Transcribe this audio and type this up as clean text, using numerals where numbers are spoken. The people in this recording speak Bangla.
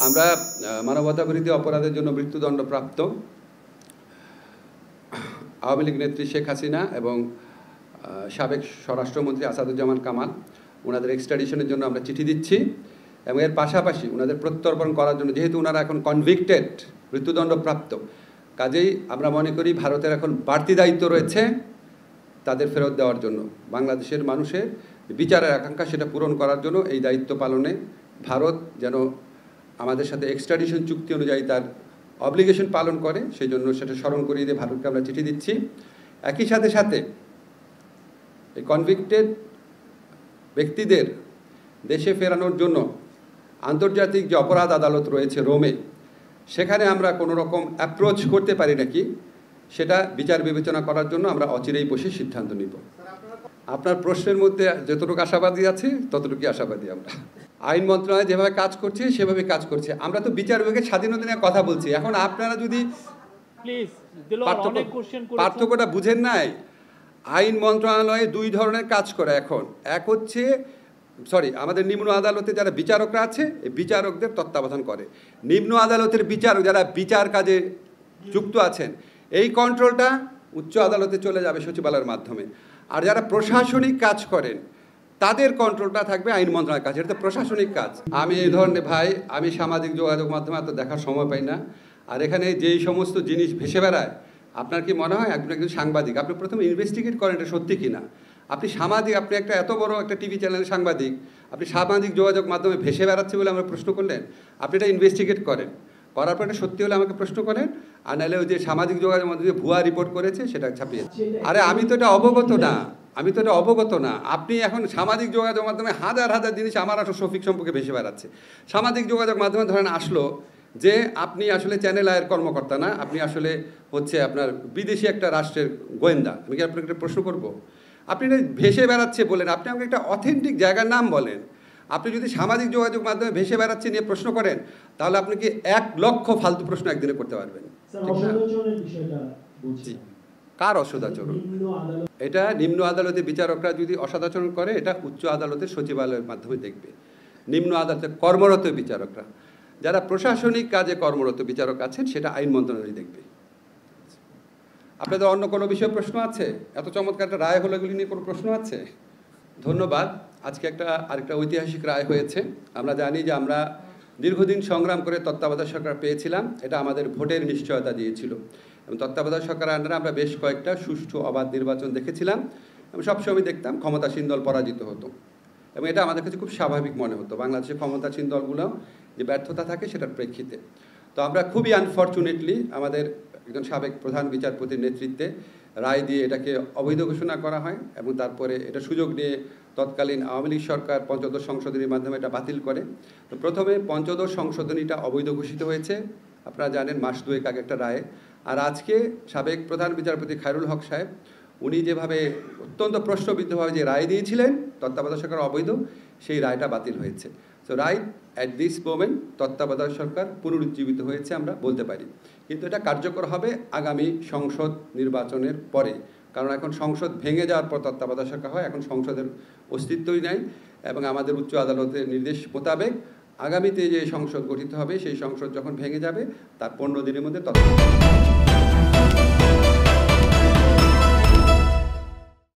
আমরা মানবতাবিরোধী অপরাধের জন্য মৃত্যুদণ্ডপ্রাপ্ত আওয়ামী লীগ নেত্রী শেখ হাসিনা এবং সাবেক স্বরাষ্ট্রমন্ত্রী আসাদুজ্জামান কামাল ওনাদের এক্সট্রাডিশনের জন্য আমরা চিঠি দিচ্ছি এবং এর পাশাপাশি ওনাদের প্রত্যর্পণ করার জন্য, যেহেতু ওনারা এখন কনভিক্টেড মৃত্যুদণ্ডপ্রাপ্ত, কাজেই আমরা মনে করি ভারতের এখন বাড়তি দায়িত্ব রয়েছে তাদের ফেরত দেওয়ার জন্য। বাংলাদেশের মানুষের বিচারের আকাঙ্ক্ষা সেটা পূরণ করার জন্য এই দায়িত্ব পালনে ভারত যেন আমাদের সাথে এক্সট্রাডিশন চুক্তি অনুযায়ী তার অব্লিগেশন পালন করে, সেই জন্য সেটা স্মরণ করিয়ে দিয়ে ভারতকে আমরা চিঠি দিচ্ছি। একই সাথে সাথে এই কনভিক্টেড ব্যক্তিদের দেশে ফেরানোর জন্য আন্তর্জাতিক যে অপরাধ আদালত রয়েছে রোমে, সেখানে আমরা কোনো রকম অ্যাপ্রোচ করতে পারি নাকি সেটা বিচার বিবেচনা করার জন্য আমরা অচিরেই বসে সিদ্ধান্ত নিব। আপনার প্রশ্নের মধ্যে যতটুকু আশাবাদী আছে ততটুকু আশাবাদী আমরা। আইন মন্ত্রণালয় যেভাবে কাজ করছে সেভাবে কাজ করছে। আমরা তো বিচার বিভাগের স্বাধীনতা নিয়ে কথা বলছি। এখন আপনারা যদি পার্থক্যটা বুঝেন নাই, আইন মন্ত্রণালয়ে দুই ধরনের কাজ করে এখন। এক হচ্ছে আমাদের নিম্ন আদালতে যারা বিচারকরা আছে, এই বিচারকদের তত্ত্বাবধান করে। নিম্ন আদালতের বিচারক যারা বিচার কাজে যুক্ত আছেন, এই কন্ট্রোলটা উচ্চ আদালতে চলে যাবে সচিবালয়ের মাধ্যমে। আর যারা প্রশাসনিক কাজ করেন তাদের কন্ট্রোলটা থাকবে আইন মন্ত্রণালয়ের কাছে। এটা তো প্রশাসনিক কাজ। আমি এই ধরনের আমি সামাজিক যোগাযোগ মাধ্যমে এত দেখার সময় পাই না। আর এখানে যেই সমস্ত জিনিস ভেসে বেড়ায়, আপনার কি মনে হয় একজন সাংবাদিক, আপনি প্রথমে ইনভেস্টিগেট করেন এটা সত্যি কি না। আপনি সামাজিক, আপনি একটা এত বড় একটা টিভি চ্যানেলের সাংবাদিক, আপনি সামাজিক যোগাযোগ মাধ্যমে ভেসে বেড়াচ্ছে বলে আমরা প্রশ্ন করলেন, আপনি এটা ইনভেস্টিগেট করেন, করার পর এটা সত্যি হলে আমাকে প্রশ্ন করেন। আর নাহলে ওই যে সামাজিক যোগাযোগ মাধ্যমে ভুয়া রিপোর্ট করেছে সেটা ছাপিয়ে। আরে আমি তো এটা অবগত না। আপনি এখন সামাজিক যোগাযোগ মাধ্যমে হাজার হাজার জিনিস আমার আসলে শফিক সম্পর্কে ভেসে বেড়াচ্ছে। সামাজিক যোগাযোগ মাধ্যমে ধরেন আসলো যে আপনি আসলে চ্যানেল আয়ের কর্মকর্তা না, আপনি আসলে হচ্ছে আপনার বিদেশি একটা রাষ্ট্রের গোয়েন্দা। আমি কি আপনাকে একটা প্রশ্ন করব? আপনি ভেসে বেড়াচ্ছে বলেন, আপনি আমাকে একটা অথেন্টিক জায়গার নাম বলেন। আপনি যদি সামাজিক যোগাযোগ মাধ্যমে ভেসে বেড়াচ্ছে নিয়ে প্রশ্ন করেন, তাহলে আপনি কি 1 লক্ষ ফালতু প্রশ্ন একদিনে করতে পারবেন। কার অসদাচরণ? এটা নিম্ন আদালতে বিচারকরা যদি অসদাচরণ করে, এটা উচ্চ আদালতের সচিবালয়ের মাধ্যমে দেখবে। নিম্ন আদালতে কর্মরত বিচারকরা, যারা প্রশাসনিক কাজে কর্মরত বিচারক আছেন, সেটা আইন মন্ত্রণালয় দেখবে। আপনাদের অন্য কোনো বিষয়ে প্রশ্ন আছে? এত চমৎকার একটা রায় হলো, এগুলি নিয়ে কোনো প্রশ্ন আছে? ধন্যবাদ। আজকে আরেকটা ঐতিহাসিক রায় হয়েছে। আমরা জানি যে আমরা দীর্ঘদিন সংগ্রাম করে তত্ত্বাবধায়ক সরকার পেয়েছিলাম। এটা আমাদের ভোটের নিশ্চয়তা দিয়েছিল এবং তত্ত্বাবধায়ক সরকারের আন্ডারে আমরা বেশ কয়েকটা সুষ্ঠু অবাধ নির্বাচন দেখেছিলাম এবং সবসময় দেখতাম ক্ষমতাসীন দল পরাজিত হতো এবং এটা আমাদের কাছে খুব স্বাভাবিক মনে হতো। বাংলাদেশের ক্ষমতাসীন দলগুলো যে ব্যর্থতা থাকে সেটার প্রেক্ষিতে। তো আমরা খুবই আনফর্চুনেটলি আমাদের একজন সাবেক প্রধান বিচারপতির নেতৃত্বে রায় দিয়ে এটাকে অবৈধ ঘোষণা করা হয় এবং তারপরে এটা সুযোগ নিয়ে তৎকালীন আওয়ামী লীগ সরকার পঞ্চদশ সংশোধনীর মাধ্যমে এটা বাতিল করে। তো প্রথমে পঞ্চদশ সংশোধনীটা অবৈধ ঘোষিত হয়েছে, আপনারা জানেন, মাস 2 আগে একটা রায়ে। আর আজকে সাবেক প্রধান বিচারপতি খায়রুল হক সাহেব, উনি যেভাবে অত্যন্ত প্রশ্নবিদ্ধভাবে যে রায় দিয়েছিলেন তত্ত্বাবধায়ক সরকার অবৈধ, সেই রায়টা বাতিল হয়েছে। So right at this moment তত্ত্বাবধায়ক সরকার পুনরুজ্জীবিত হয়েছে আমরা বলতে পারি। কিন্তু এটা কার্যকর হবে আগামী সংসদ নির্বাচনের পরে, কারণ এখন সংসদ ভেঙে যাওয়ার পর তত্ত্বাবধায়ক সরকার হয়, এখন সংসদের অস্তিত্বই নাই। এবং আমাদের উচ্চ আদালতের নির্দেশ মোতাবেক আগামীতে যে সংসদ গঠিত হবে, সেই সংসদ যখন ভেঙে যাবে তার 15 দিনের মধ্যে তত্ত্বাবধায়ক